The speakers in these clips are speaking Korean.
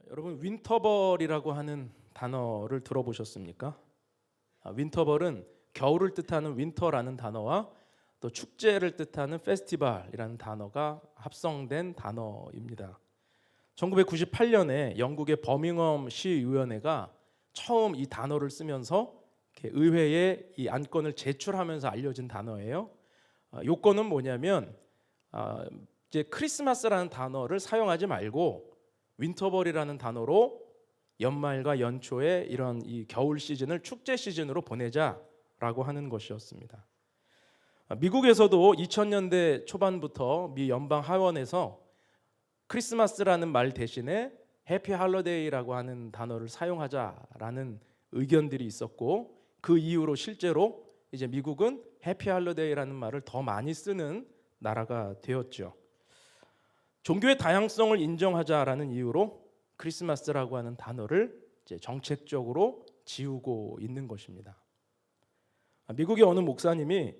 여러분 윈터벌이라고 하는 단어를 들어보셨습니까? 윈터벌은 겨울을 뜻하는 윈터라는 단어와 또 축제를 뜻하는 페스티벌이라는 단어가 합성된 단어입니다. 1998년에 영국의 버밍엄 시의원회가 처음 이 단어를 쓰면서 의회에 이 안건을 제출하면서 알려진 단어예요. 요건은 뭐냐면 이제 크리스마스라는 단어를 사용하지 말고 윈터벌이라는 단어로 연말과 연초에 이런 이 겨울 시즌을 축제 시즌으로 보내자라고 하는 것이었습니다. 미국에서도 2000년대 초반부터 미 연방 하원에서 크리스마스라는 말 대신에 해피 할러데이라고 하는 단어를 사용하자라는 의견들이 있었고, 그 이후로 실제로 이제 미국은 해피 할러데이라는 말을 더 많이 쓰는 나라가 되었죠. 종교의 다양성을 인정하자라는 이유로 크리스마스라고 하는 단어를 이제 정책적으로 지우고 있는 것입니다. 미국의 어느 목사님이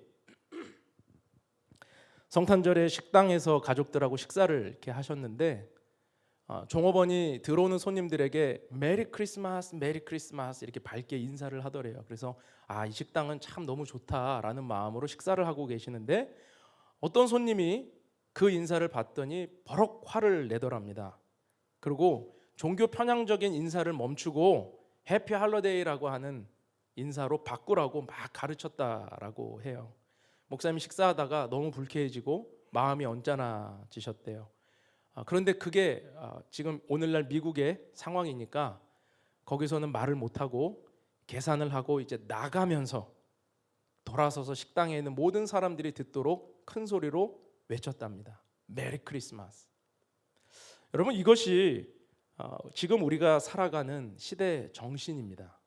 성탄절에 식당에서 가족들하고 식사를 이렇게 하셨는데 종업원이 들어오는 손님들에게 메리 크리스마스, 메리 크리스마스 이렇게 밝게 인사를 하더래요. 그래서 이 식당은 참 너무 좋다라는 마음으로 식사를 하고 계시는데 어떤 손님이 그 인사를 받더니 버럭 화를 내더랍니다. 그리고 종교 편향적인 인사를 멈추고 해피 할러데이라고 하는 인사로 바꾸라고 막 가르쳤다라고 해요. 목사님이 식사하다가 너무 불쾌해지고 마음이 언짢아지셨대요. 그런데 그게 지금 오늘날 미국의 상황이니까 거기서는 말을 못하고 계산을 하고 이제 나가면서 돌아서서 식당에 있는 모든 사람들이 듣도록 큰 소리로 외쳤답니다. 메리 크리스마스. 여러분, 이것이 지금 우리가 살아가는 시대 정신입니다.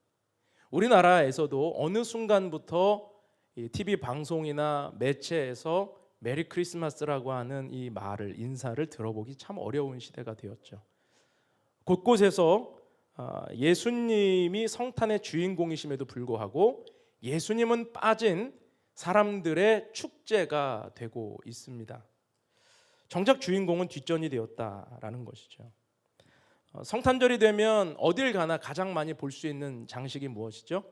우리나라에서도 어느 순간부터 이 TV 방송이나 매체에서 메리 크리스마스라고 하는 이 말을, 인사를 들어보기 참 어려운 시대가 되었죠. 곳곳에서 예수님이 성탄의 주인공이심에도 불구하고 예수님은 빠진 사람들의 축제가 되고 있습니다. 정작 주인공은 뒷전이 되었다라는 것이죠. 성탄절이 되면 어딜 가나 가장 많이 볼 수 있는 장식이 무엇이죠?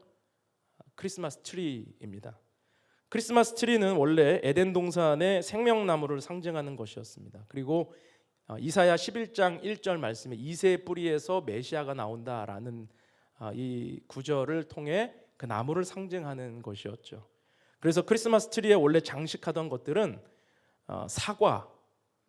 크리스마스 트리입니다. 크리스마스 트리는 원래 에덴 동산의 생명나무를 상징하는 것이었습니다. 그리고 이사야 11장 1절 말씀에 이새의 뿌리에서 메시아가 나온다라는 이 구절을 통해 그 나무를 상징하는 것이었죠. 그래서 크리스마스 트리에 원래 장식하던 것들은 사과,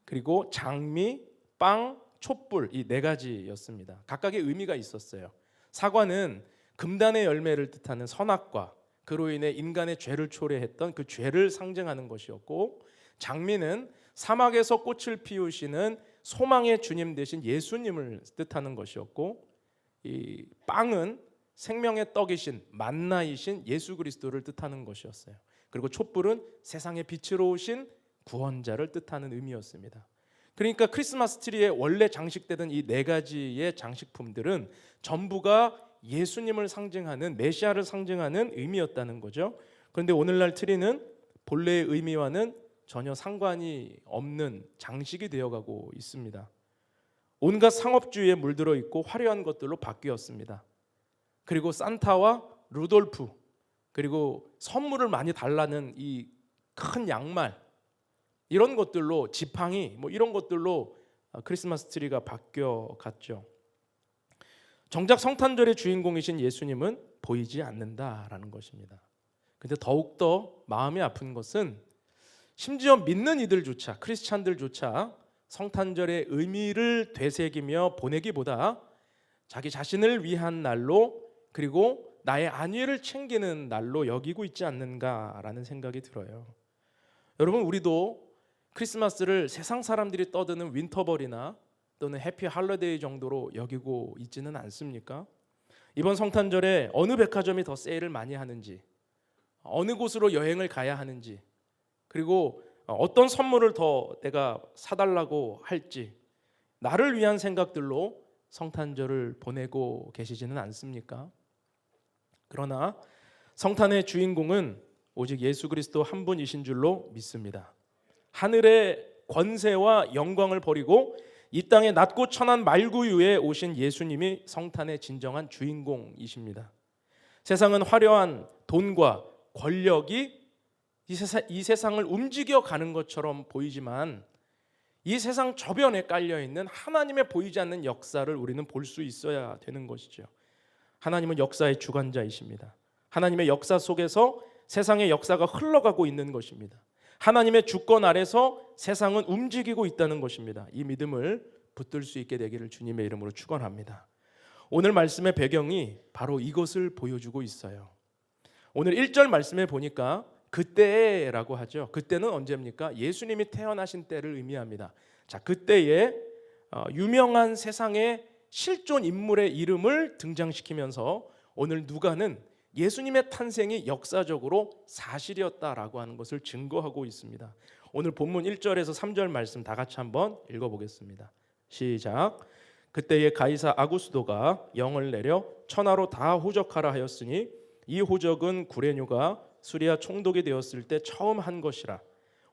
그리고 장미, 빵, 촛불, 이 네 가지였습니다. 각각의 의미가 있었어요. 사과는 금단의 열매를 뜻하는 선악과, 그로 인해 인간의 죄를 초래했던 그 죄를 상징하는 것이었고, 장미는 사막에서 꽃을 피우시는 소망의 주님 되신 예수님을 뜻하는 것이었고, 이 빵은 생명의 떡이신 만나이신 예수 그리스도를 뜻하는 것이었어요. 그리고 촛불은 세상의 빛으로 오신 구원자를 뜻하는 의미였습니다. 그러니까 크리스마스 트리에 원래 장식되던 이 네 가지의 장식품들은 전부가 예수님을 상징하는, 메시아를 상징하는 의미였다는 거죠. 그런데 오늘날 트리는 본래의 의미와는 전혀 상관이 없는 장식이 되어가고 있습니다. 온갖 상업주의에 물들어 있고 화려한 것들로 바뀌었습니다. 그리고 산타와 루돌프, 그리고 선물을 많이 달라는 이 큰 양말, 이런 것들로, 지팡이 이런 것들로 크리스마스 트리가 바뀌어 갔죠. 정작 성탄절의 주인공이신 예수님은 보이지 않는다라는 것입니다. 근데 더욱더 마음이 아픈 것은 심지어 믿는 이들조차, 크리스찬들조차 성탄절의 의미를 되새기며 보내기보다 자기 자신을 위한 날로, 그리고 나의 안위를 챙기는 날로 여기고 있지 않는가라는 생각이 들어요. 여러분, 우리도 크리스마스를 세상 사람들이 떠드는 윈터벌이나 또는 해피 할러데이 정도로 여기고 있지는 않습니까? 이번 성탄절에 어느 백화점이 더 세일을 많이 하는지, 어느 곳으로 여행을 가야 하는지, 그리고 어떤 선물을 더 내가 사달라고 할지, 나를 위한 생각들로 성탄절을 보내고 계시지는 않습니까? 그러나 성탄의 주인공은 오직 예수 그리스도 한 분이신 줄로 믿습니다. 하늘의 권세와 영광을 버리고 이 땅에 낮고 천한 말구유에 오신 예수님이 성탄의 진정한 주인공이십니다. 세상은 화려한 돈과 권력이 이 세상을 움직여 가는 것처럼 보이지만 이 세상 저변에 깔려 있는 하나님의 보이지 않는 역사를 우리는 볼 수 있어야 되는 것이죠. 하나님은 역사의 주관자이십니다. 하나님의 역사 속에서 세상의 역사가 흘러가고 있는 것입니다. 하나님의 주권 아래서 세상은 움직이고 있다는 것입니다. 이 믿음을 붙들 수 있게 되기를 주님의 이름으로 축원합니다. 오늘 말씀의 배경이 바로 이것을 보여주고 있어요. 오늘 1절 말씀에 보니까 그때라고 하죠. 그때는 언제입니까? 예수님이 태어나신 때를 의미합니다. 자, 그때에 유명한 세상의 실존 인물의 이름을 등장시키면서 오늘 누가는 예수님의 탄생이 역사적으로 사실이었다라고 하는 것을 증거하고 있습니다. 오늘 본문 1절에서 3절 말씀 다 같이 한번 읽어보겠습니다. 시작. 그때에 가이사 아구스도가 영을 내려 천하로 다 호적하라 하였으니 이 호적은 구레뇨가 수리아 총독이 되었을 때 처음 한 것이라.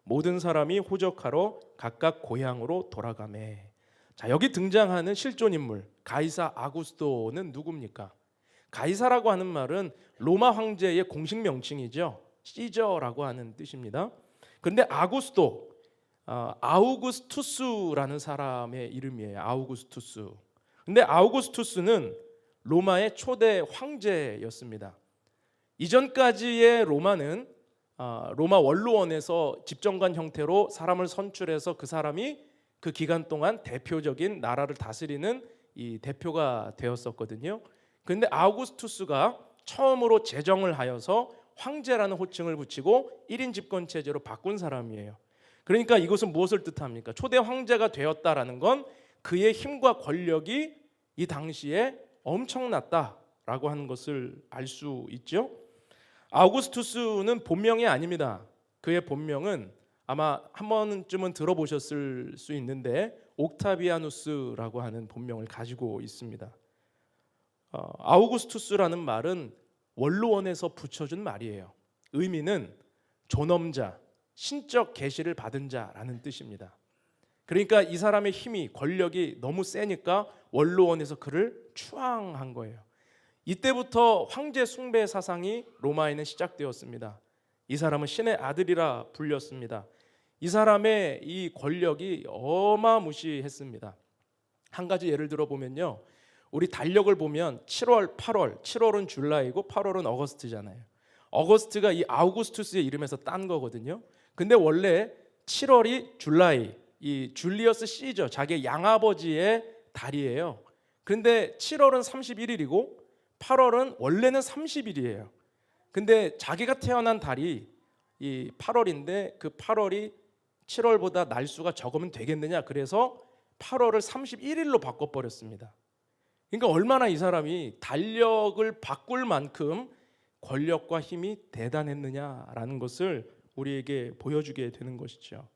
모든 사람이 호적하러 각각 고향으로 돌아가매. 자, 여기 등장하는 실존 인물 가이사 아구스도는 누굽니까? 가이사라고 하는 말은 로마 황제의 공식 명칭이죠. 시저라고 하는 뜻입니다. 그런데 아구스도, 아우구스투스라는 사람의 이름이에요. 아우구스투스. 근데 아우구스투스는 로마의 초대 황제였습니다. 이전까지의 로마는 로마 원로원에서 집정관 형태로 사람을 선출해서 그 사람이 그 기간 동안 대표적인 나라를 다스리는 이 대표가 되었었거든요. 그런데 아우구스투스가 처음으로 제정을 하여서 황제라는 호칭을 붙이고 1인 집권 체제로 바꾼 사람이에요. 그러니까 이것은 무엇을 뜻합니까? 초대 황제가 되었다라는 건 그의 힘과 권력이 이 당시에 엄청났다라고 하는 것을 알 수 있죠. 아우구스투스는 본명이 아닙니다. 그의 본명은 아마 한 번쯤은 들어보셨을 수 있는데 옥타비아누스라고 하는 본명을 가지고 있습니다. 아우구스투스라는 말은 원로원에서 붙여준 말이에요. 의미는 존엄자, 신적 계시를 받은 자라는 뜻입니다. 그러니까 이 사람의 힘이 권력이 너무 세니까 원로원에서 그를 추앙한 거예요. 이때부터 황제 숭배 사상이 로마에는 시작되었습니다. 이 사람은 신의 아들이라 불렸습니다. 이 사람의 이 권력이 어마무시했습니다. 한 가지 예를 들어 보면요, 우리 달력을 보면 7월, 8월, 7월은 줄라이고 8월은 어거스트잖아요. 어거스트가 이 아우구스투스의 이름에서 딴 거거든요. 근데 원래 7월이 줄라이, 이 줄리어스 시저, 자기의 양아버지의 달이에요. 그런데 7월은 31일이고 8월은 원래는 30일이에요. 근데 자기가 태어난 달이 이 8월인데 그 8월이 7월보다 날수가 적으면 되겠느냐, 그래서 8월을 31일로 바꿔버렸습니다. 그러니까 얼마나 이 사람이 달력을 바꿀 만큼 권력과 힘이 대단했느냐라는 것을 우리에게 보여주게 되는 것이죠.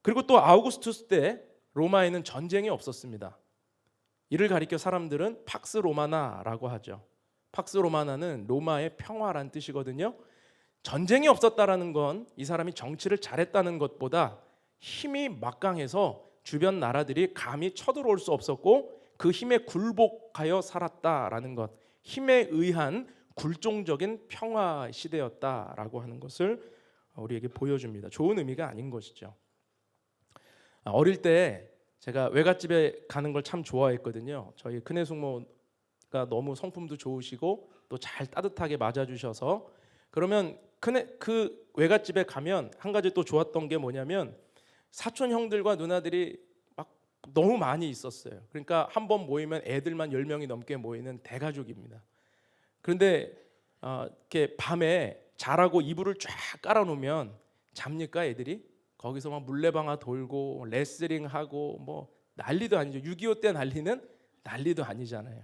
그리고 또 아우구스투스 때 로마에는 전쟁이 없었습니다. 이를 가리켜 사람들은 팍스 로마나라고 하죠. 팍스 로마나는 로마의 평화란 뜻이거든요. 전쟁이 없었다라는 건 이 사람이 정치를 잘했다는 것보다 힘이 막강해서 주변 나라들이 감히 쳐들어올 수 없었고 그 힘에 굴복하여 살았다라는 것, 힘에 의한 굴종적인 평화 시대였다라고 하는 것을 우리에게 보여줍니다. 좋은 의미가 아닌 것이죠. 어릴 때 제가 외갓집에 가는 걸 참 좋아했거든요. 저희 큰애 숙모가 너무 성품도 좋으시고 또 잘 따뜻하게 맞아주셔서, 그러면 그 외갓집에 가면 한 가지 또 좋았던 게 뭐냐면 사촌 형들과 누나들이 막 너무 많이 있었어요. 그러니까 한 번 모이면 애들만 10명이 넘게 모이는 대가족입니다. 그런데 이렇게 밤에 자라고 이불을 쫙 깔아놓으면 잡니까 애들이? 거기서 막 물레방아 돌고 레슬링하고 뭐 난리도 아니죠. 6.25 때 난리는 난리도 아니잖아요.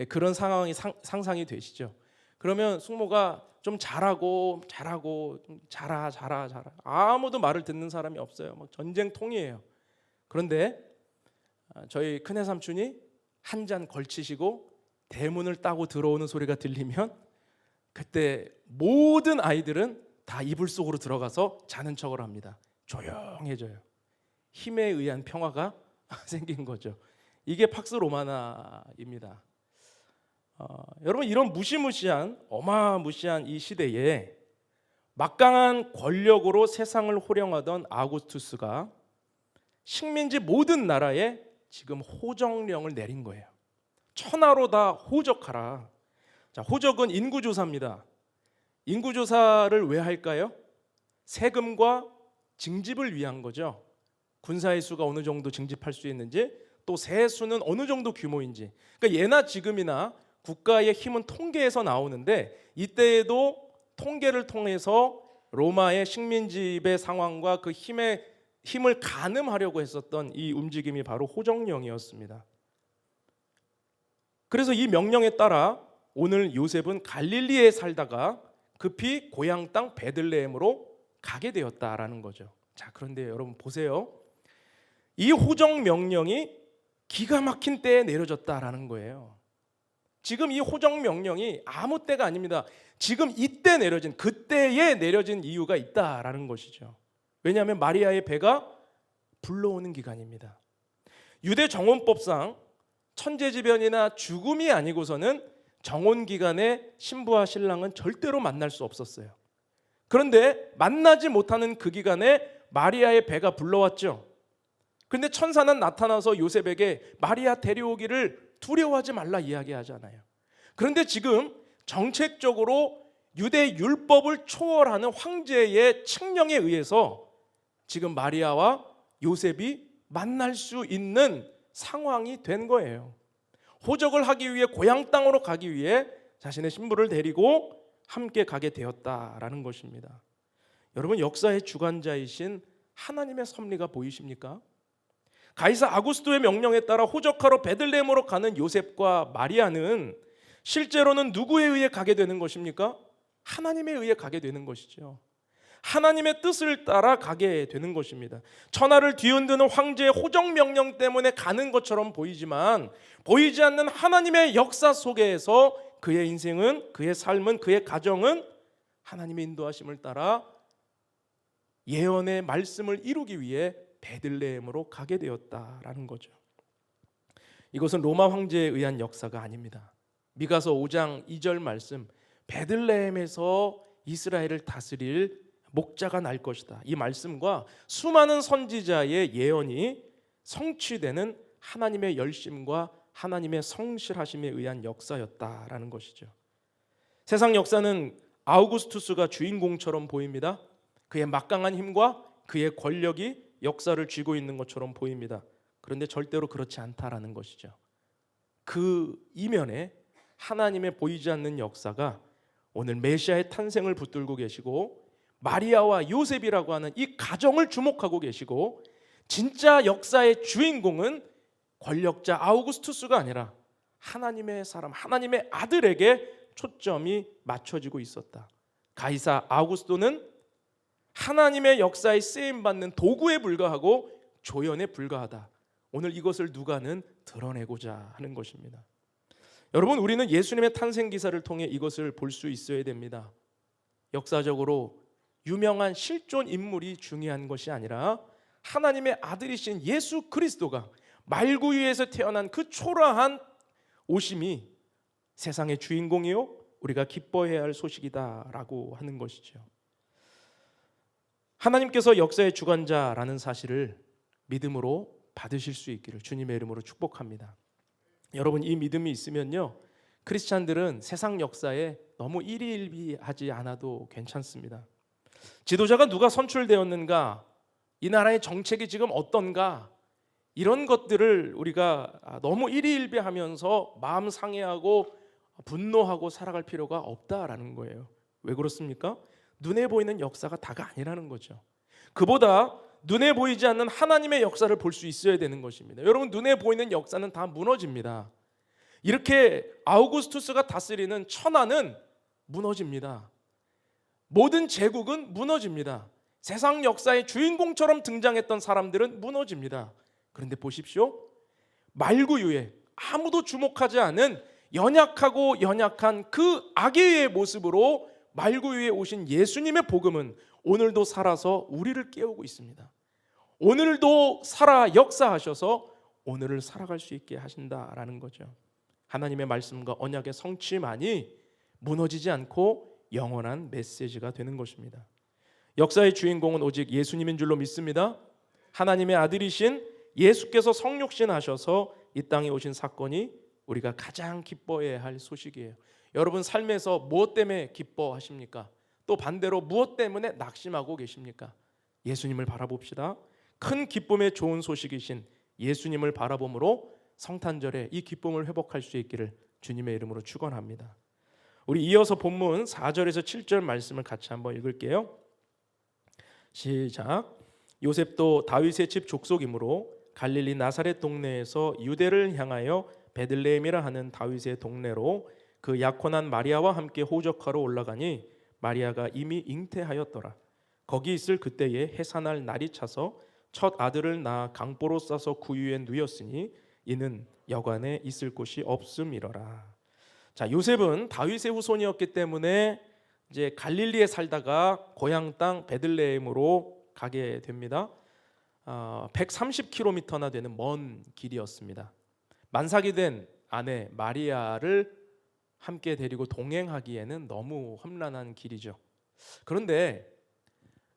그런 상황이 상상이 되시죠? 그러면 숙모가 좀 잘하고 자라 아무도 말을 듣는 사람이 없어요. 막 전쟁통이에요. 그런데 저희 큰애 삼촌이 한 잔 걸치시고 대문을 따고 들어오는 소리가 들리면 그때 모든 아이들은 다 이불 속으로 들어가서 자는 척을 합니다. 조용해져요. 힘에 의한 평화가 생긴 거죠. 이게 팍스 로마나입니다. 여러분, 이런 무시무시한 어마무시한 이 시대에 막강한 권력으로 세상을 호령하던 아우구스투스가 식민지 모든 나라에 지금 호정령을 내린 거예요. 천하로 다 호적하라. 자, 호적은 인구조사입니다. 인구조사를 왜 할까요? 세금과 징집을 위한 거죠. 군사의 수가 어느 정도 징집할 수 있는지, 또 세수는 어느 정도 규모인지. 그러니까 예나 지금이나 국가의 힘은 통계에서 나오는데, 이때에도 통계를 통해서 로마의 식민지배 상황과 그 힘을 가늠하려고 했었던 이 움직임이 바로 호정령이었습니다. 그래서 이 명령에 따라 오늘 요셉은 갈릴리에 살다가 급히 고향 땅 베들레헴으로 가게 되었다라는 거죠. 자, 그런데 여러분 보세요. 이 호정 명령이 기가 막힌 때에 내려졌다라는 거예요. 지금 이 호정 명령이 아무 때가 아닙니다. 지금 이때 내려진, 그때에 내려진 이유가 있다라는 것이죠. 왜냐하면 마리아의 배가 불러오는 기간입니다. 유대 정혼법상 천재지변이나 죽음이 아니고서는 정혼 기간에 신부와 신랑은 절대로 만날 수 없었어요. 그런데 만나지 못하는 그 기간에 마리아의 배가 불러왔죠. 그런데 천사는 나타나서 요셉에게 마리아 데려오기를 두려워하지 말라 이야기하잖아요. 그런데 지금 정책적으로 유대 율법을 초월하는 황제의 칙령에 의해서 지금 마리아와 요셉이 만날 수 있는 상황이 된 거예요. 호적을 하기 위해 고향 땅으로 가기 위해 자신의 신부를 데리고 함께 가게 되었다라는 것입니다. 여러분, 역사의 주관자이신 하나님의 섭리가 보이십니까? 가이사 아구스토의 명령에 따라 호적하러 베들레헴으로 가는 요셉과 마리아는 실제로는 누구에 의해 가게 되는 것입니까? 하나님에 의해 가게 되는 것이죠. 하나님의 뜻을 따라 가게 되는 것입니다. 천하를 뒤흔드는 황제의 호정 명령 때문에 가는 것처럼 보이지만 보이지 않는 하나님의 역사 속에서 그의 인생은, 그의 삶은, 그의 가정은 하나님의 인도하심을 따라 예언의 말씀을 이루기 위해 베들레헴으로 가게 되었다라는 거죠. 이것은 로마 황제에 의한 역사가 아닙니다. 미가서 5장 2절 말씀, 베들레헴에서 이스라엘을 다스릴 목자가 날 것이다. 이 말씀과 수많은 선지자의 예언이 성취되는 하나님의 열심과 하나님의 성실하심에 의한 역사였다라는 것이죠. 세상 역사는 아우구스투스가 주인공처럼 보입니다. 그의 막강한 힘과 그의 권력이 역사를 쥐고 있는 것처럼 보입니다. 그런데 절대로 그렇지 않다라는 것이죠. 그 이면에 하나님의 보이지 않는 역사가 오늘 메시아의 탄생을 붙들고 계시고 마리아와 요셉이라고 하는 이 가정을 주목하고 계시고, 진짜 역사의 주인공은 권력자 아우구스투스가 아니라 하나님의 사람, 하나님의 아들에게 초점이 맞춰지고 있었다. 가이사 아우구스토는 하나님의 역사에 쓰임받는 도구에 불과하고 조연에 불과하다. 오늘 이것을 누가는 드러내고자 하는 것입니다. 여러분, 우리는 예수님의 탄생 기사를 통해 이것을 볼 수 있어야 됩니다. 역사적으로 유명한 실존 인물이 중요한 것이 아니라 하나님의 아들이신 예수 그리스도가 말구유에서 태어난 그 초라한 오심이 세상의 주인공이요 우리가 기뻐해야 할 소식이다라고 하는 것이죠. 하나님께서 역사의 주관자라는 사실을 믿음으로 받으실 수 있기를 주님의 이름으로 축복합니다. 여러분, 이 믿음이 있으면요, 크리스찬들은 세상 역사에 너무 일희일비하지 않아도 괜찮습니다. 지도자가 누가 선출되었는가, 이 나라의 정책이 지금 어떤가, 이런 것들을 우리가 너무 일희일비하면서 마음 상해하고 분노하고 살아갈 필요가 없다라는 거예요. 왜 그렇습니까? 눈에 보이는 역사가 다가 아니라는 거죠. 그보다 눈에 보이지 않는 하나님의 역사를 볼 수 있어야 되는 것입니다. 여러분, 눈에 보이는 역사는 다 무너집니다. 이렇게 아우구스투스가 다스리는 천하는 무너집니다. 모든 제국은 무너집니다. 세상 역사의 주인공처럼 등장했던 사람들은 무너집니다. 그런데 보십시오, 말구유에 아무도 주목하지 않은 연약하고 연약한 그 아기의 모습으로 말구유에 오신 예수님의 복음은 오늘도 살아서 우리를 깨우고 있습니다. 오늘도 살아 역사하셔서 오늘을 살아갈 수 있게 하신다라는 거죠. 하나님의 말씀과 언약의 성취만이 무너지지 않고 영원한 메시지가 되는 것입니다. 역사의 주인공은 오직 예수님인 줄로 믿습니다. 하나님의 아들이신 예수께서 성육신 하셔서 이 땅에 오신 사건이 우리가 가장 기뻐해야 할 소식이에요. 여러분 삶에서 무엇 때문에 기뻐하십니까? 또 반대로 무엇 때문에 낙심하고 계십니까? 예수님을 바라봅시다. 큰 기쁨의 좋은 소식이신 예수님을 바라봄으로 성탄절에 이 기쁨을 회복할 수 있기를 주님의 이름으로 축원합니다. 우리 이어서 본문 4절에서 7절 말씀을 같이 한번 읽을게요. 시작. 요셉도 다윗의 집 족속이므로 갈릴리 나사렛 동네에서 유대를 향하여 베들레헴이라 하는 다윗의 동네로 그 약혼한 마리아와 함께 호적하러 올라가니 마리아가 이미 잉태하였더라. 거기 있을 그때에 해산할 날이 차서 첫 아들을 낳아 강보로 싸서 구유에 누였으니 이는 여관에 있을 곳이 없음이러라. 자, 요셉은 다윗의 후손이었기 때문에 이제 갈릴리에 살다가 고향 땅 베들레헴으로 가게 됩니다. 130km나 되는 먼 길이었습니다. 만삭이 된 아내 마리아를 함께 데리고 동행하기에는 너무 험난한 길이죠. 그런데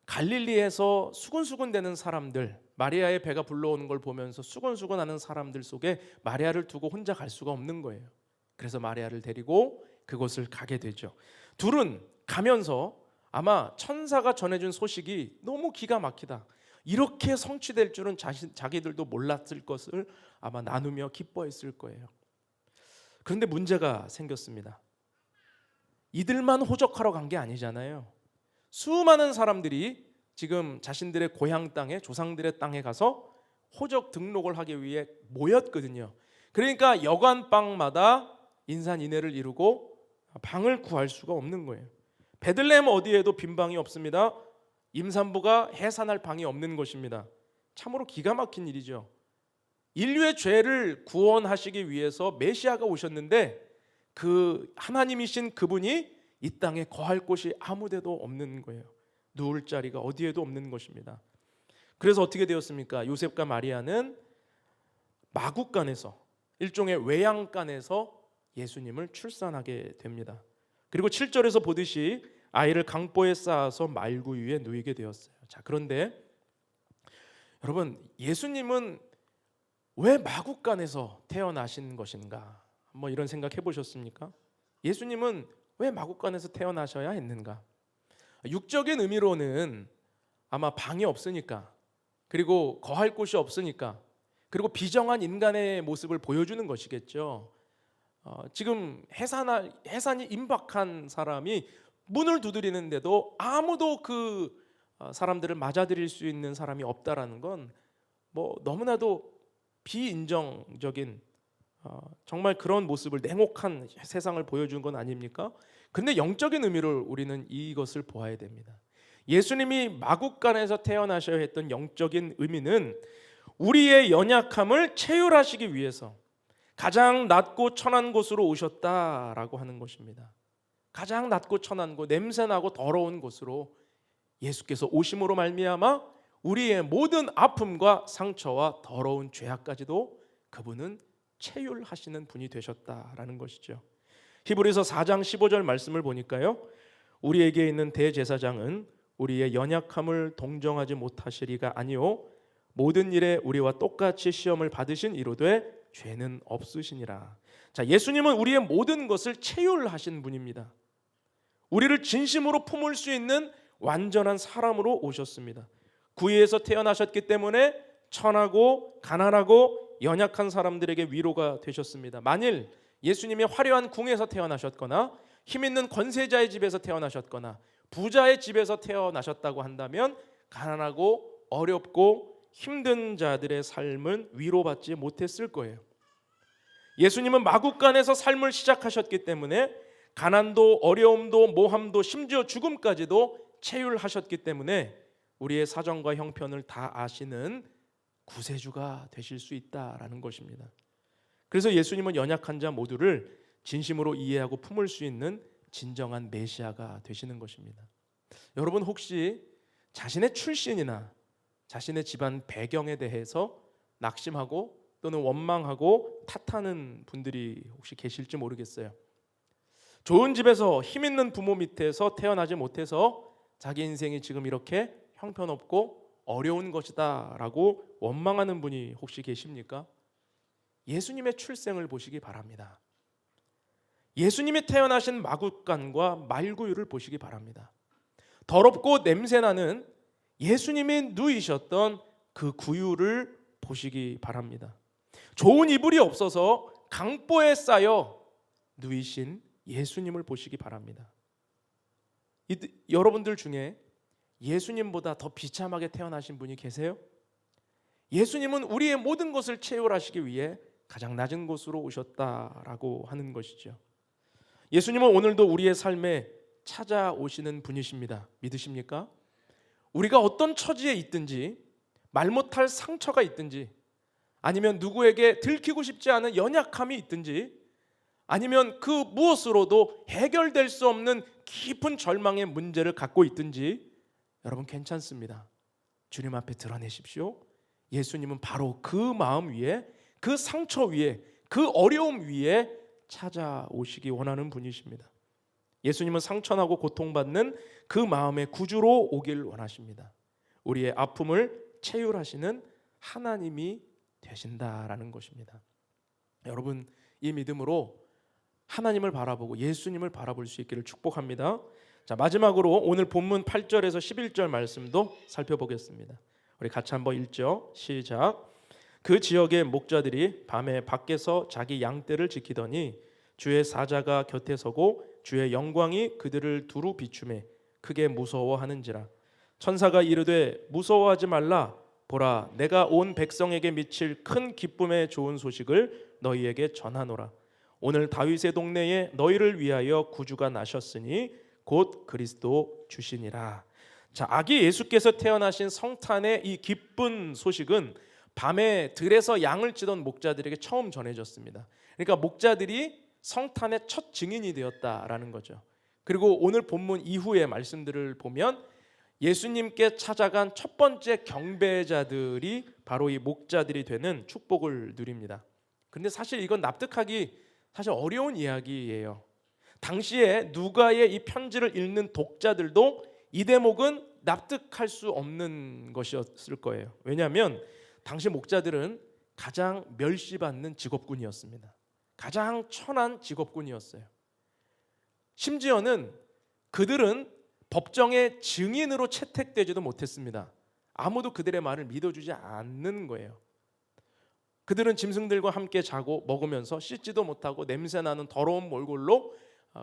갈릴리에서 수근수근대는 사람들, 마리아의 배가 불러오는 걸 보면서 수근수근하는 사람들 속에 마리아를 두고 혼자 갈 수가 없는 거예요. 그래서 마리아를 데리고 그곳을 가게 되죠. 둘은 가면서 아마 천사가 전해준 소식이 너무 기가 막히다, 이렇게 성취될 줄은 자기들도 몰랐을 것을 아마 나누며 기뻐했을 거예요. 그런데 문제가 생겼습니다. 이들만 호적하러 간 게 아니잖아요. 수많은 사람들이 지금 자신들의 고향 땅에, 조상들의 땅에 가서 호적 등록을 하기 위해 모였거든요. 그러니까 여관방마다 인산인해를 이루고 방을 구할 수가 없는 거예요. 베들레헴 어디에도 빈 방이 없습니다. 임산부가 해산할 방이 없는 것입니다. 참으로 기가 막힌 일이죠. 인류의 죄를 구원하시기 위해서 메시아가 오셨는데 그 하나님이신 그분이 이 땅에 거할 곳이 아무데도 없는 거예요. 누울 자리가 어디에도 없는 것입니다. 그래서 어떻게 되었습니까? 요셉과 마리아는 마국간에서, 일종의 외양간에서 예수님을 출산하게 됩니다. 그리고 7절에서 보듯이 아이를 강보에 쌓아서 말구유에 누이게 되었어요. 자, 그런데 여러분, 예수님은 왜 마국간에서 태어나신 것인가? 뭐 이런 생각 해보셨습니까? 예수님은 왜 마국간에서 태어나셔야 했는가? 육적인 의미로는 아마 방이 없으니까, 그리고 거할 곳이 없으니까, 그리고 비정한 인간의 모습을 보여주는 것이겠죠. 지금 해산이 임박한 사람이 문을 두드리는데도 아무도 그 사람들을 맞아들일 수 있는 사람이 없다라는 건 뭐 너무나도 비인정적인, 정말 그런 모습을, 냉혹한 세상을 보여준 건 아닙니까? 근데 영적인 의미를 우리는 이것을 보아야 됩니다. 예수님이 마국간에서 태어나셔야 했던 영적인 의미는 우리의 연약함을 체휼하시기 위해서 가장 낮고 천한 곳으로 오셨다라고 하는 것입니다. 가장 낮고 천한 곳, 냄새나고 더러운 곳으로 예수께서 오심으로 말미암아 우리의 모든 아픔과 상처와 더러운 죄악까지도 그분은 체휼하시는 분이 되셨다라는 것이죠. 히브리서 4장 15절 말씀을 보니까요, 우리에게 있는 대제사장은 우리의 연약함을 동정하지 못하시리가 아니요 모든 일에 우리와 똑같이 시험을 받으신 이로되 죄는 없으시니라. 자, 예수님은 우리의 모든 것을 체휼하신 분입니다. 우리를 진심으로 품을 수 있는 완전한 사람으로 오셨습니다. 구유에서 태어나셨기 때문에 천하고 가난하고 연약한 사람들에게 위로가 되셨습니다. 만일 예수님이 화려한 궁에서 태어나셨거나 힘 있는 권세자의 집에서 태어나셨거나 부자의 집에서 태어나셨다고 한다면 가난하고 어렵고 힘든 자들의 삶은 위로받지 못했을 거예요. 예수님은 마국간에서 삶을 시작하셨기 때문에 가난도 어려움도 모함도 심지어 죽음까지도 체휼하셨기 때문에 우리의 사정과 형편을 다 아시는 구세주가 되실 수 있다라는 것입니다. 그래서 예수님은 연약한 자 모두를 진심으로 이해하고 품을 수 있는 진정한 메시아가 되시는 것입니다. 여러분 혹시 자신의 출신이나 자신의 집안 배경에 대해서 낙심하고 또는 원망하고 탓하는 분들이 혹시 계실지 모르겠어요. 좋은 집에서 힘 있는 부모 밑에서 태어나지 못해서 자기 인생이 지금 이렇게 형편없고 어려운 것이다 라고 원망하는 분이 혹시 계십니까? 예수님의 출생을 보시기 바랍니다. 예수님이 태어나신 마구간과 말구유를 보시기 바랍니다. 더럽고 냄새나는 예수님이 누이셨던 그 구유를 보시기 바랍니다. 좋은 이불이 없어서 강보에 쌓여 누이신 예수님을 보시기 바랍니다. 여러분들 중에 예수님보다 더 비참하게 태어나신 분이 계세요? 예수님은 우리의 모든 것을 채울하시기 위해 가장 낮은 곳으로 오셨다라고 하는 것이죠. 예수님은 오늘도 우리의 삶에 찾아오시는 분이십니다. 믿으십니까? 우리가 어떤 처지에 있든지, 말 못할 상처가 있든지, 아니면 누구에게 들키고 싶지 않은 연약함이 있든지, 아니면 그 무엇으로도 해결될 수 없는 깊은 절망의 문제를 갖고 있든지 여러분 괜찮습니다. 주님 앞에 드러내십시오. 예수님은 바로 그 마음 위에, 그 상처 위에, 그 어려움 위에 찾아오시기 원하는 분이십니다. 예수님은 상처나고 고통받는 그 마음의 구주로 오길 원하십니다. 우리의 아픔을 채율하시는 하나님이 되신다라는 것입니다. 여러분, 이 믿음으로 하나님을 바라보고 예수님을 바라볼 수 있기를 축복합니다. 자, 마지막으로 오늘 본문 8절에서 11절 말씀도 살펴보겠습니다. 우리 같이 한번 읽죠. 시작. 그 지역의 목자들이 밤에 밖에서 자기 양떼를 지키더니 주의 사자가 곁에 서고 주의 영광이 그들을 두루 비추매 크게 무서워하는지라. 천사가 이르되 무서워하지 말라. 보라, 내가 온 백성에게 미칠 큰 기쁨의 좋은 소식을 너희에게 전하노라. 오늘 다윗의 동네에 너희를 위하여 구주가 나셨으니 곧 그리스도 주시니라. 자, 아기 예수께서 태어나신 성탄의 이 기쁜 소식은 밤에 들에서 양을 치던 목자들에게 처음 전해졌습니다. 그러니까 목자들이 성탄의 첫 증인이 되었다라는 거죠. 그리고 오늘 본문 이후의 말씀들을 보면 예수님께 찾아간 첫 번째 경배자들이 바로 이 목자들이 되는 축복을 누립니다. 그런데 사실 이건 납득하기 사실 어려운 이야기예요. 당시에 누가의 이 편지를 읽는 독자들도 이 대목은 납득할 수 없는 것이었을 거예요. 왜냐하면 당시 목자들은 가장 멸시받는 직업군이었습니다. 가장 천한 직업군이었어요. 심지어는 그들은 법정의 증인으로 채택되지도 못했습니다. 아무도 그들의 말을 믿어주지 않는 거예요. 그들은 짐승들과 함께 자고 먹으면서 씻지도 못하고 냄새나는 더러운 몰골로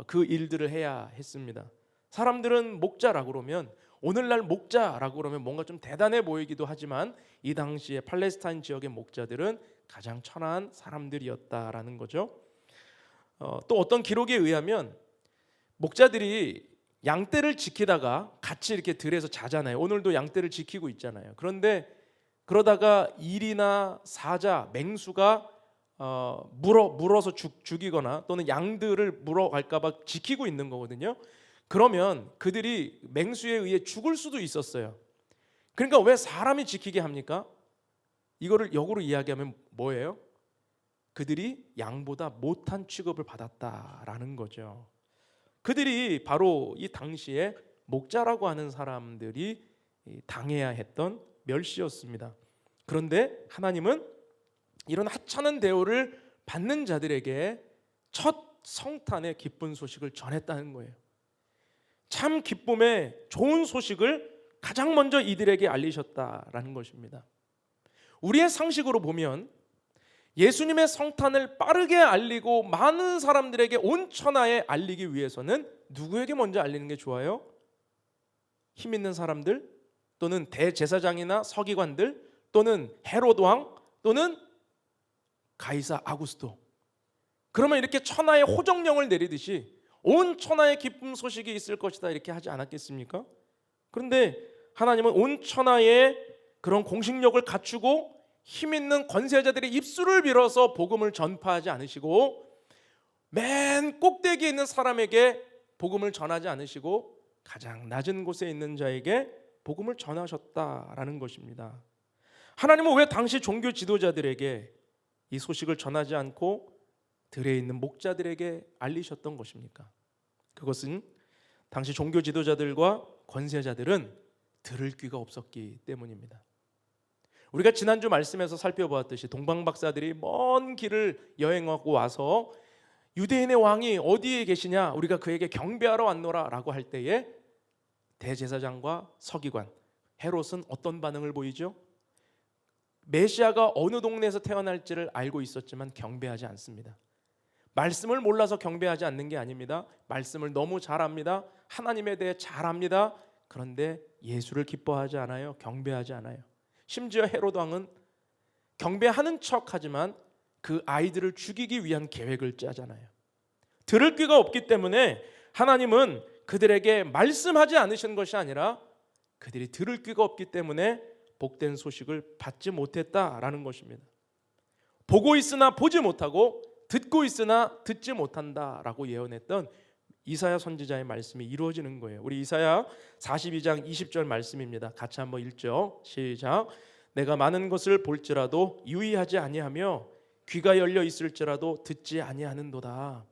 그 일들을 해야 했습니다. 사람들은 목자라고 그러면, 오늘날 목자라고 그러면 뭔가 좀 대단해 보이기도 하지만 이 당시에 팔레스타인 지역의 목자들은 가장 천한 사람들이었다라는 거죠. 또 어떤 기록에 의하면 목자들이 양떼를 지키다가 같이 이렇게 들에서 자잖아요. 오늘도 양떼를 지키고 있잖아요. 그런데 그러다가 일이나 사자, 맹수가 물어서 죽이거나 또는 양들을 물어갈까 봐 지키고 있는 거거든요. 그러면 그들이 맹수에 의해 죽을 수도 있었어요. 그러니까 왜 사람이 지키게 합니까? 이거를 역으로 이야기하면 뭐예요? 그들이 양보다 못한 취급을 받았다라는 거죠. 그들이 바로 이 당시에 목자라고 하는 사람들이 당해야 했던 멸시였습니다. 그런데 하나님은 이런 하찮은 대우를 받는 자들에게 첫 성탄의 기쁜 소식을 전했다는 거예요. 참 기쁨의 좋은 소식을 가장 먼저 이들에게 알리셨다라는 것입니다. 우리의 상식으로 보면 예수님의 성탄을 빠르게 알리고 많은 사람들에게 온 천하에 알리기 위해서는 누구에게 먼저 알리는 게 좋아요? 힘 있는 사람들, 또는 대제사장이나 서기관들, 또는 헤로드 왕, 또는 가이사 아구스토. 그러면 이렇게 천하에 호정령을 내리듯이 온 천하에 기쁨 소식이 있을 것이다 이렇게 하지 않았겠습니까? 그런데 하나님은 온 천하에 그런 공식력을 갖추고 힘 있는 권세자들의 입술을 빌어서 복음을 전파하지 않으시고, 맨 꼭대기에 있는 사람에게 복음을 전하지 않으시고, 가장 낮은 곳에 있는 자에게 복음을 전하셨다라는 것입니다. 하나님은 왜 당시 종교 지도자들에게 이 소식을 전하지 않고 들에 있는 목자들에게 알리셨던 것입니까? 그것은 당시 종교 지도자들과 권세자들은 들을 귀가 없었기 때문입니다. 우리가 지난주 말씀에서 살펴보았듯이 동방 박사들이 먼 길을 여행하고 와서 유대인의 왕이 어디에 계시냐, 우리가 그에게 경배하러 왔노라 라고 할 때에 대제사장과 서기관 헤롯은 어떤 반응을 보이죠? 메시아가 어느 동네에서 태어날지를 알고 있었지만 경배하지 않습니다. 말씀을 몰라서 경배하지 않는 게 아닙니다. 말씀을 너무 잘 압니다. 하나님에 대해 잘 압니다. 그런데 예수를 기뻐하지 않아요. 경배하지 않아요. 심지어 헤롯 왕은 경배하는 척하지만 그 아이들을 죽이기 위한 계획을 짜잖아요. 들을 귀가 없기 때문에 하나님은 그들에게 말씀하지 않으신 것이 아니라 그들이 들을 귀가 없기 때문에 복된 소식을 받지 못했다라는 것입니다. 보고 있으나 보지 못하고 듣고 있으나 듣지 못한다라고 예언했던 이사야 선지자의 말씀이 이루어지는 거예요. 우리 이사야 42장 20절 말씀입니다. 같이 한번 읽죠. 시작. 내가 많은 것을 볼지라도 유의하지 아니하며 귀가 열려 있을지라도 듣지 아니하는도다.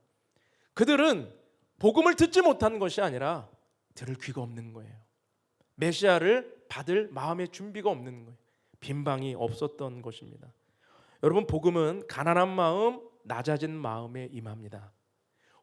그들은 복음을 듣지 못한 것이 아니라 들을 귀가 없는 거예요. 메시아를 받을 마음의 준비가 없는 거예요. 빈방이 없었던 것입니다. 여러분, 복음은 가난한 마음, 낮아진 마음에 임합니다.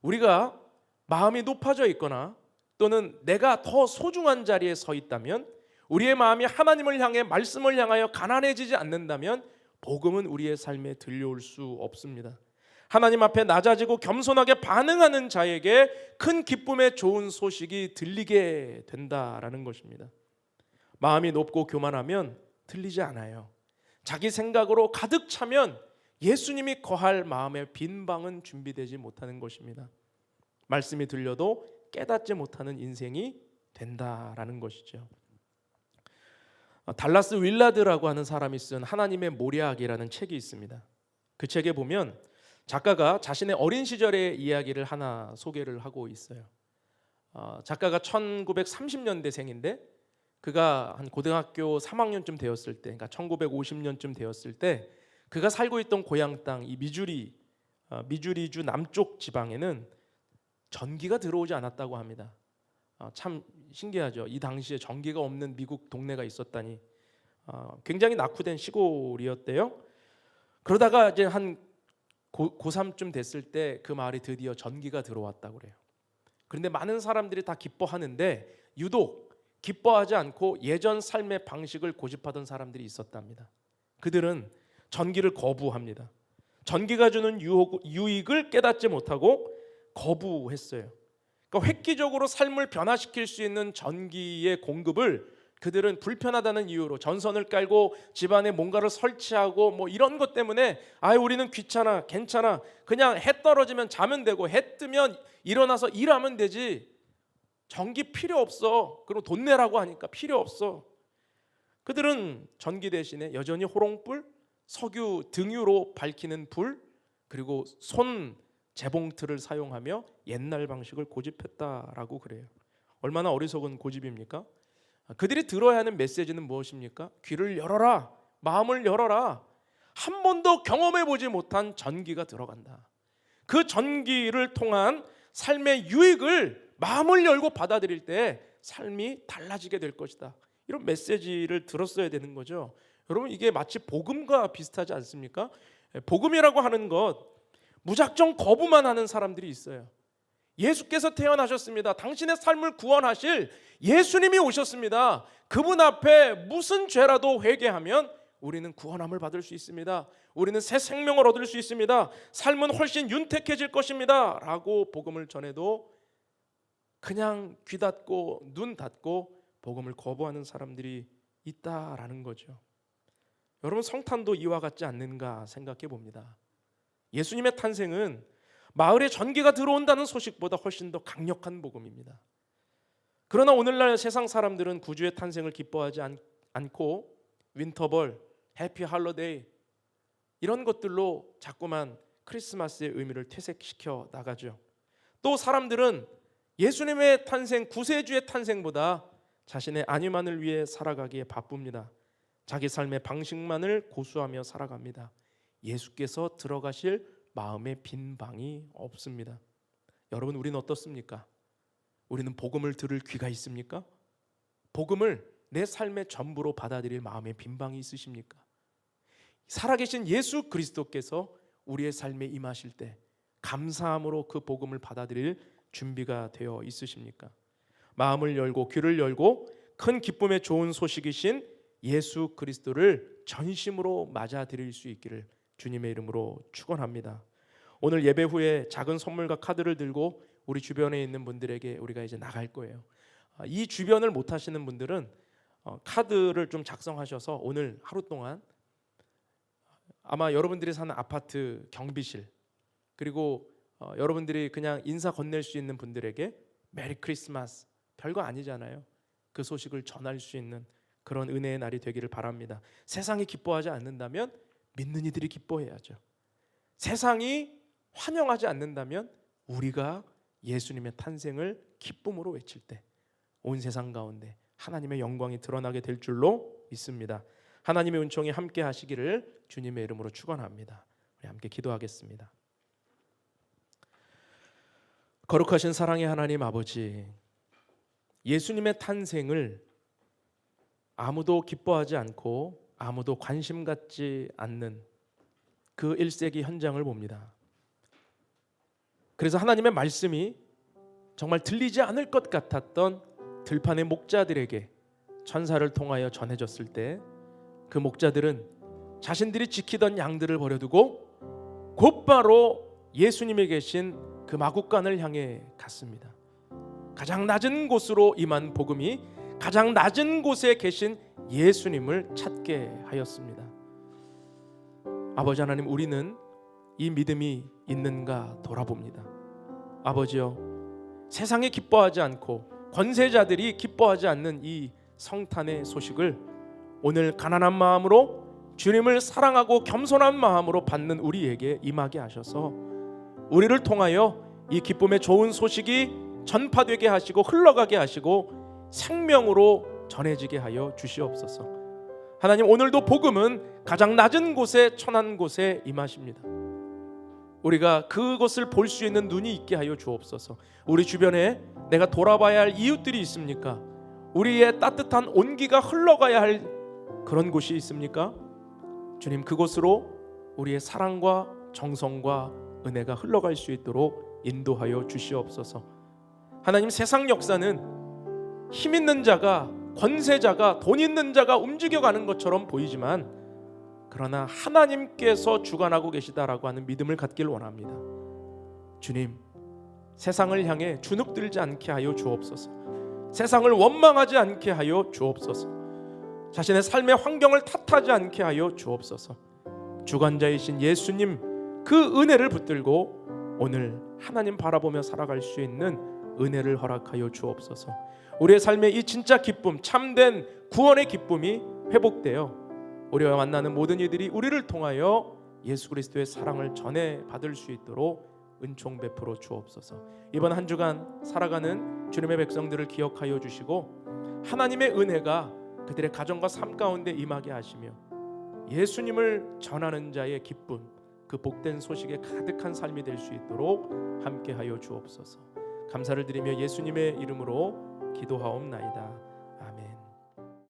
우리가 마음이 높아져 있거나 또는 내가 더 소중한 자리에 서 있다면, 우리의 마음이 하나님을 향해 말씀을 향하여 가난해지지 않는다면 복음은 우리의 삶에 들려올 수 없습니다. 하나님 앞에 낮아지고 겸손하게 반응하는 자에게 큰 기쁨의 좋은 소식이 들리게 된다라는 것입니다. 마음이 높고 교만하면 들리지 않아요. 자기 생각으로 가득 차면 예수님이 거할 마음의 빈 방은 준비되지 못하는 것입니다. 말씀이 들려도 깨닫지 못하는 인생이 된다라는 것이죠. 달라스 윌라드라고 하는 사람이 쓴 하나님의 모략이라는 책이 있습니다. 그 책에 보면 작가가 자신의 어린 시절의 이야기를 하나 소개를 하고 있어요. 작가가 1930년대생인데 그가 한 고등학교 3학년쯤 되었을 때, 그러니까 1950년쯤 되었을 때 그가 살고 있던 고향 땅, 이 미주리주 남쪽 지방에는 전기가 들어오지 않았다고 합니다. 참 신기하죠. 이 당시에 전기가 없는 미국 동네가 있었다니. 굉장히 낙후된 시골이었대요. 그러다가 이제 한 고3쯤 됐을 때 그 마을에 드디어 전기가 들어왔다고 그래요. 그런데 많은 사람들이 다 기뻐하는데 유독 기뻐하지 않고 예전 삶의 방식을 고집하던 사람들이 있었답니다. 그들은 전기를 거부합니다. 전기가 주는 유익을 깨닫지 못하고 거부했어요. 그러니까 획기적으로 삶을 변화시킬 수 있는 전기의 공급을 그들은 불편하다는 이유로 전선을 깔고 집안에 뭔가를 설치하고 뭐 이런 것 때문에 우리는 귀찮아, 괜찮아, 그냥 해 떨어지면 자면 되고 해 뜨면 일어나서 일하면 되지, 전기 필요 없어, 그리고 돈 내라고 하니까 필요 없어. 그들은 전기 대신에 여전히 호롱불, 석유 등유로 밝히는 불, 그리고 손 재봉틀을 사용하며 옛날 방식을 고집했다라고 그래요. 얼마나 어리석은 고집입니까? 그들이 들어야 하는 메시지는 무엇입니까? 귀를 열어라, 마음을 열어라. 한 번도 경험해 보지 못한 전기가 들어간다. 그 전기를 통한 삶의 유익을 마음을 열고 받아들일 때 삶이 달라지게 될 것이다. 이런 메시지를 들었어야 되는 거죠. 여러분, 이게 마치 복음과 비슷하지 않습니까? 복음이라고 하는 것, 무작정 거부만 하는 사람들이 있어요. 예수께서 태어나셨습니다. 당신의 삶을 구원하실 예수님이 오셨습니다. 그분 앞에 무슨 죄라도 회개하면 우리는 구원함을 받을 수 있습니다. 우리는 새 생명을 얻을 수 있습니다. 삶은 훨씬 윤택해질 것입니다 라고 복음을 전해도 그냥 귀 닫고 눈 닫고 복음을 거부하는 사람들이 있다라는 거죠. 여러분, 성탄도 이와 같지 않는가 생각해 봅니다. 예수님의 탄생은 마을에 전기가 들어온다는 소식보다 훨씬 더 강력한 복음입니다. 그러나 오늘날 세상 사람들은 구주의 탄생을 기뻐하지 않고 윈터벌, 해피 할러데이 이런 것들로 자꾸만 크리스마스의 의미를 퇴색시켜 나가죠. 또 사람들은 예수님의 탄생, 구세주의 탄생보다 자신의 안위만을 위해 살아가기에 바쁩니다. 자기 삶의 방식만을 고수하며 살아갑니다. 예수께서 들어가실 마음의 빈 방이 없습니다. 여러분, 우리는 어떻습니까? 우리는 복음을 들을 귀가 있습니까? 복음을 내 삶의 전부로 받아들일 마음의 빈 방이 있으십니까? 살아계신 예수 그리스도께서 우리의 삶에 임하실 때 감사함으로 그 복음을 받아들일 준비가 되어 있으십니까? 마음을 열고 귀를 열고 큰 기쁨의 좋은 소식이신 예수 그리스도를 전심으로 맞아들일 수 있기를 주님의 이름으로 축원합니다. 오늘 예배 후에 작은 선물과 카드를 들고 우리 주변에 있는 분들에게 우리가 이제 나갈 거예요. 이 주변을 못 하시는 분들은 카드를 좀 작성하셔서 오늘 하루 동안 아마 여러분들이 사는 아파트 경비실, 그리고 여러분들이 그냥 인사 건넬 수 있는 분들에게 메리 크리스마스, 별거 아니잖아요. 그 소식을 전할 수 있는 그런 은혜의 날이 되기를 바랍니다. 세상이 기뻐하지 않는다면 믿는 이들이 기뻐해야죠. 세상이 환영하지 않는다면 우리가 예수님의 탄생을 기쁨으로 외칠 때 온 세상 가운데 하나님의 영광이 드러나게 될 줄로 믿습니다. 하나님의 은총이 함께 하시기를 주님의 이름으로 축원합니다. 우리 함께 기도하겠습니다. 거룩하신 사랑의 하나님 아버지, 예수님의 탄생을 아무도 기뻐하지 않고 아무도 관심 갖지 않는 그 1세기 현장을 봅니다. 그래서 하나님의 말씀이 정말 들리지 않을 것 같았던 들판의 목자들에게 천사를 통하여 전해졌을 때 그 목자들은 자신들이 지키던 양들을 버려두고 곧바로 예수님이 계신 그 마구간을 향해 갔습니다. 가장 낮은 곳으로 임한 복음이 가장 낮은 곳에 계신 예수님을 찾게 하였습니다. 아버지 하나님, 우리는 이 믿음이 있는가 돌아봅니다. 아버지여, 세상이 기뻐하지 않고 권세자들이 기뻐하지 않는 이 성탄의 소식을 오늘 가난한 마음으로 주님을 사랑하고 겸손한 마음으로 받는 우리에게 임하게 하셔서 우리를 통하여 이 기쁨의 좋은 소식이 전파되게 하시고 흘러가게 하시고 생명으로 전해지게 하여 주시옵소서. 하나님, 오늘도 복음은 가장 낮은 곳에 천한 곳에 임하십니다. 우리가 그것을 볼 수 있는 눈이 있게 하여 주옵소서. 우리 주변에 내가 돌아봐야 할 이웃들이 있습니까? 우리의 따뜻한 온기가 흘러가야 할 그런 곳이 있습니까? 주님, 그곳으로 우리의 사랑과 정성과 은혜가 흘러갈 수 있도록 인도하여 주시옵소서. 하나님, 세상 역사는 힘 있는 자가, 권세자가, 돈 있는 자가 움직여가는 것처럼 보이지만 그러나 하나님께서 주관하고 계시다라고 하는 믿음을 갖길 원합니다. 주님, 세상을 향해 주눅들지 않게 하여 주옵소서. 세상을 원망하지 않게 하여 주옵소서. 자신의 삶의 환경을 탓하지 않게 하여 주옵소서. 주관자이신 예수님 그 은혜를 붙들고 오늘 하나님 바라보며 살아갈 수 있는 은혜를 허락하여 주옵소서. 우리의 삶의 이 진짜 기쁨, 참된 구원의 기쁨이 회복되어 우리와 만나는 모든 이들이 우리를 통하여 예수 그리스도의 사랑을 전해 받을 수 있도록 은총 베풀어 주옵소서. 이번 한 주간 살아가는 주님의 백성들을 기억하여 주시고 하나님의 은혜가 그들의 가정과 삶 가운데 임하게 하시며 예수님을 전하는 자의 기쁨, 그 복된 소식에 가득한 삶이 될 수 있도록 함께하여 주옵소서. 감사를 드리며 예수님의 이름으로 기도하옵나이다.